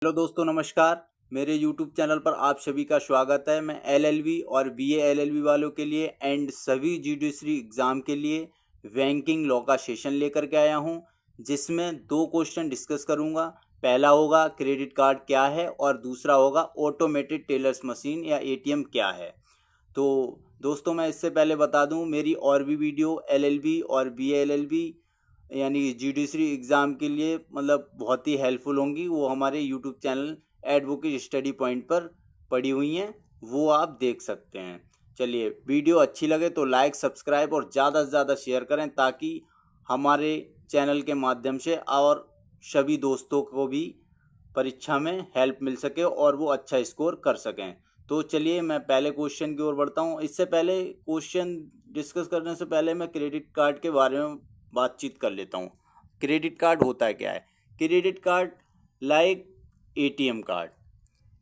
Hello दोस्तों, नमस्कार। मेरे यूट्यूब चैनल पर आप सभी का स्वागत है। मैं एलएलबी और बीए एलएलबी वालों के लिए एंड सभी जुडिशरी एग्ज़ाम के लिए बैंकिंग लॉ का सेशन लेकर के आया हूं, जिसमें दो क्वेश्चन डिस्कस करूंगा। पहला होगा क्रेडिट कार्ड क्या है और दूसरा होगा ऑटोमेटेड टेलर्स मशीन या एटीएम क्या है। तो दोस्तों, मैं इससे पहले बता दूं, मेरी और भी वीडियो एलएलबी और बीए एलएलबी यानी जुडिशरी एग्ज़ाम के लिए बहुत ही हेल्पफुल होंगी। वो हमारे YouTube channel advocate study point पर पड़ी हुई हैं, वो आप देख सकते हैं। चलिए, वीडियो अच्छी लगे तो लाइक, सब्सक्राइब और ज़्यादा से ज़्यादा शेयर करें, ताकि हमारे चैनल के माध्यम से और सभी दोस्तों को भी परीक्षा में हेल्प मिल सके और वो अच्छा स्कोर कर सकें। तो चलिए, मैं पहले क्वेश्चन की ओर बढ़ता हूँ। इससे पहले क्वेश्चन डिस्कस करने से पहले मैं क्रेडिट कार्ड के बारे में बातचीत कर लेता हूँ। क्रेडिट कार्ड होता क्या है? Credit card like ATM card.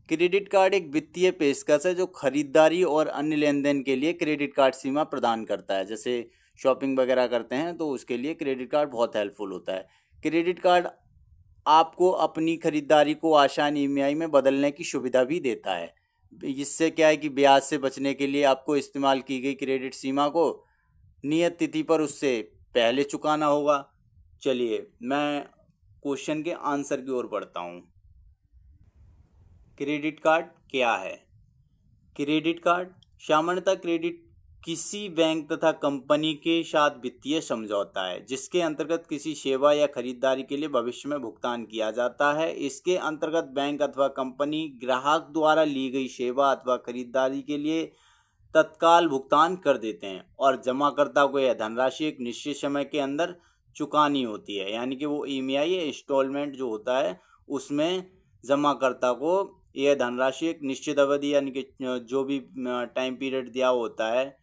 Credit card एक वित्तीय पेशकश है जो खरीदारी और अन्य लेन देन के लिए क्रेडिट कार्ड सीमा प्रदान करता है। जैसे शॉपिंग वगैरह करते हैं तो उसके लिए क्रेडिट कार्ड बहुत हेल्पफुल होता है। क्रेडिट कार्ड आपको अपनी खरीदारी को आसान ईएमआई में बदलने की सुविधा भी देता है। इससे क्या है कि ब्याज से बचने के लिए आपको इस्तेमाल की गई क्रेडिट सीमा को नियत तिथि पर उससे पहले चुकाना होगा। चलिए, मैं क्वेश्चन के आंसर की ओर बढ़ता हूँ। क्रेडिट कार्ड क्या है? क्रेडिट कार्ड सामान्यतः क्रेडिट किसी बैंक तथा कंपनी के साथ वित्तीय समझौता है, जिसके अंतर्गत किसी सेवा या खरीदारी के लिए भविष्य में भुगतान किया जाता है। इसके अंतर्गत बैंक अथवा कंपनी ग्राहक द्वारा ली गई सेवा अथवा खरीदारी के लिए तत्काल भुगतान कर देते हैं और जमाकर्ता को यह धनराशि एक निश्चित समय के अंदर चुकानी होती है। यानी कि वो ईएमआई या इंस्टॉलमेंट जो होता है, उसमें जमाकर्ता को यह धनराशि एक निश्चित अवधि यानी कि जो भी टाइम पीरियड दिया होता है,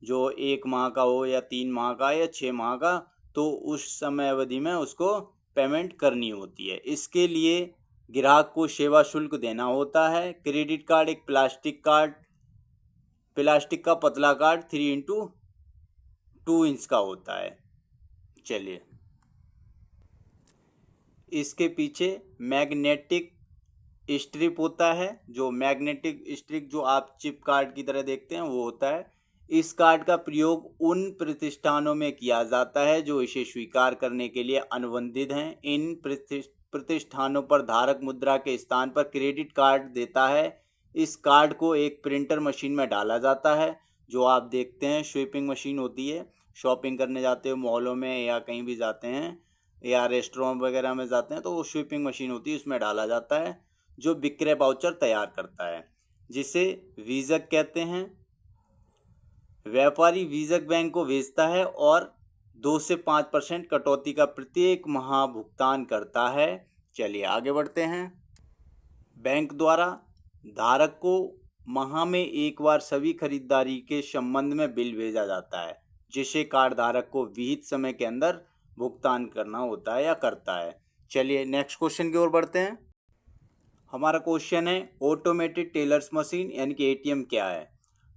जो 1 माह का हो या 3 माह का या 6 माह का, तो उस समय अवधि में उसको पेमेंट करनी होती है। इसके लिए ग्राहक को सेवा शुल्क देना होता है। क्रेडिट कार्ड एक प्लास्टिक का पतला कार्ड 3x2 इंच का होता है। चलिए, इसके पीछे मैग्नेटिक स्ट्रिप होता है। जो मैग्नेटिक स्ट्रिप जो आप चिप कार्ड की तरह देखते हैं, वो होता है। इस कार्ड का प्रयोग उन प्रतिष्ठानों में किया जाता है जो इसे स्वीकार करने के लिए अनुबंधित हैं। इन प्रतिष्ठानों पर धारक मुद्रा के स्थान पर क्रेडिट कार्ड देता है। इस कार्ड को एक प्रिंटर मशीन में डाला जाता है, जो आप देखते हैं स्वीपिंग मशीन होती है। शॉपिंग करने जाते हो मॉलों में या कहीं भी जाते हैं या रेस्टोरेंट वगैरह में जाते हैं, तो वो स्वीपिंग मशीन होती है, उसमें डाला जाता है, जो विक्रय वाउचर तैयार करता है, जिसे वीजक कहते हैं। व्यापारी वीजक बैंक को भेजता है और 2 से 5% कटौती का प्रत्येक माह भुगतान करता है। चलिए, आगे बढ़ते हैं। बैंक द्वारा धारक को माह में एक बार सभी खरीदारी के संबंध में बिल भेजा जाता है, जिसे कार्ड धारक को विहित समय के अंदर भुगतान करना होता है या करता है। चलिए, नेक्स्ट क्वेश्चन की ओर बढ़ते हैं। हमारा क्वेश्चन है ऑटोमेटेड टेलर्स मशीन यानी कि एटीएम क्या है।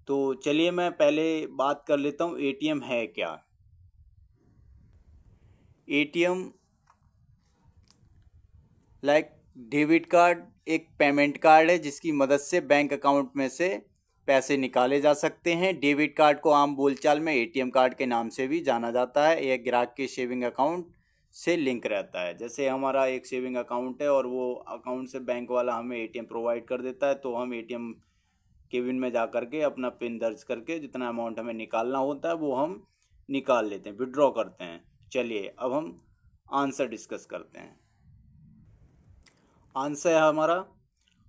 तो चलिए, मैं पहले बात कर लेता हूँ एटीएम है क्या। एटीएम लाइक डेबिट कार्ड एक पेमेंट कार्ड है, जिसकी मदद से बैंक अकाउंट में से पैसे निकाले जा सकते हैं। डेबिट कार्ड को आम बोलचाल में एटीएम कार्ड के नाम से भी जाना जाता है। यह ग्राहक के सेविंग अकाउंट से लिंक रहता है। जैसे हमारा एक सेविंग अकाउंट है और वो अकाउंट से बैंक वाला हमें एटीएम प्रोवाइड कर देता है, तो हम एटीएम केबिन में जा करके अपना पिन दर्ज करके जितना अमाउंट हमें निकालना होता है वो हम निकाल लेते हैं, विड्रॉ करते हैं। चलिए, अब हम आंसर डिस्कस करते हैं। आंसर है हमारा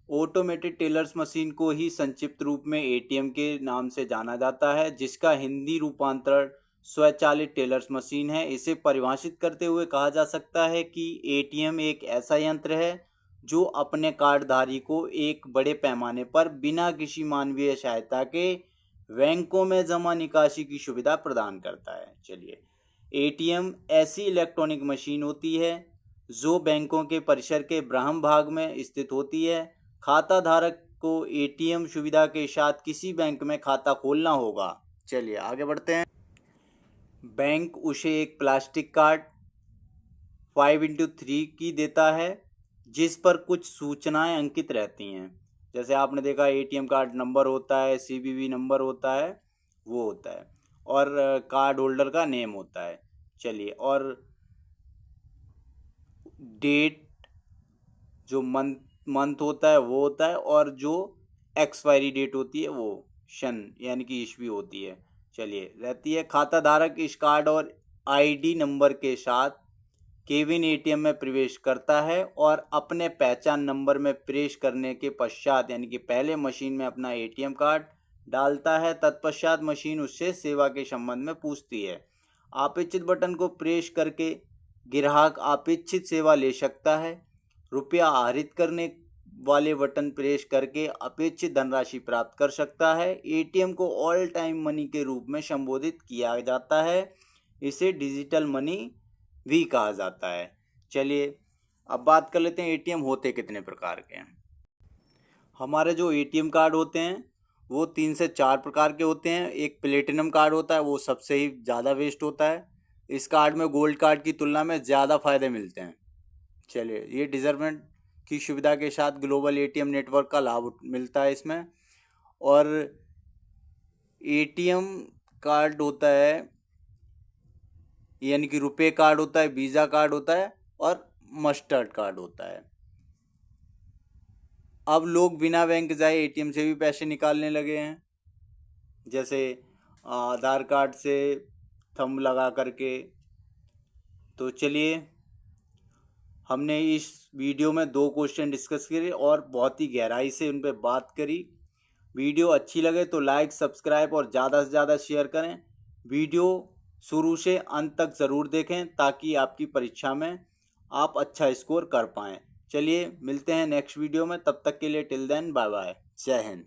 ऑटोमेटेड टेलर्स मशीन को ही संक्षिप्त रूप में एटीएम के नाम से जाना जाता है, जिसका हिंदी रूपांतरण स्वचालित टेलर्स मशीन है। इसे परिभाषित करते हुए कहा जा सकता है कि एटीएम एक ऐसा यंत्र है जो अपने कार्डधारी को एक बड़े पैमाने पर बिना किसी मानवीय सहायता के बैंकों में जमा निकासी की सुविधा प्रदान करता है। चलिए, एटीएम ऐसी इलेक्ट्रॉनिक मशीन होती है जो बैंकों के परिसर के ब्रह्म भाग में स्थित होती है। खाता धारक को एटीएम सुविधा के साथ किसी बैंक में खाता खोलना होगा। चलिए, आगे बढ़ते हैं। बैंक उसे एक प्लास्टिक कार्ड 5x3 की देता है, जिस पर कुछ सूचनाएं अंकित रहती हैं। जैसे आपने देखा एटीएम कार्ड नंबर होता है, सीवीवी नंबर होता है, वो होता है, और कार्ड होल्डर का नेम होता है। चलिए, और डेट, जो मंथ होता है वो होता है, और जो एक्सपायरी डेट होती है वो सन यानी कि ईस्वी होती है। चलिए, रहती है। खाता धारक इस कार्ड और आईडी नंबर के साथ केविन एटीएम में प्रवेश करता है और अपने पहचान नंबर में प्रवेश करने के पश्चात, यानी कि पहले मशीन में अपना एटीएम कार्ड डालता है, तत्पश्चात मशीन उससे सेवा के संबंध में पूछती है। अपेक्षित बटन को प्रेस करके ग्राहक अपेक्षित सेवा ले सकता है। रुपया आहरित करने वाले बटन प्रेस करके अपेक्षित धनराशि प्राप्त कर सकता है। एटीएम को ऑल टाइम मनी के रूप में संबोधित किया जाता है। इसे डिजिटल मनी भी कहा जाता है। चलिए, अब बात कर लेते हैं एटीएम होते कितने प्रकार के हैं। हमारे जो एटीएम कार्ड होते हैं वो 3 से 4 प्रकार के होते हैं। एक प्लेटिनम कार्ड होता है, वो सबसे ही ज़्यादा वेस्ट होता है। इस कार्ड में गोल्ड कार्ड की तुलना में ज़्यादा फ़ायदे मिलते हैं। चलिए, ये डिजर्वेंट की सुविधा के साथ ग्लोबल एटीएम नेटवर्क का लाभ मिलता है इसमें। और एटीएम कार्ड होता है, यानी कि रुपए कार्ड होता है, वीज़ा कार्ड होता है, और मस्टर्ड कार्ड होता है। अब लोग बिना बैंक जाए एटीएम से भी पैसे निकालने लगे हैं, जैसे आधार कार्ड से थंब लगा करके। तो चलिए, हमने इस वीडियो में 2 क्वेश्चन डिस्कस किए और बहुत ही गहराई से उन पर बात करी। वीडियो अच्छी लगे तो लाइक, सब्सक्राइब और ज़्यादा से ज़्यादा शेयर करें। वीडियो शुरू से अंत तक ज़रूर देखें ताकि आपकी परीक्षा में आप अच्छा स्कोर कर पाएँ। चलिए, मिलते हैं नेक्स्ट वीडियो में। तब तक के लिए टिल देन बाय बाय। जय हिंद।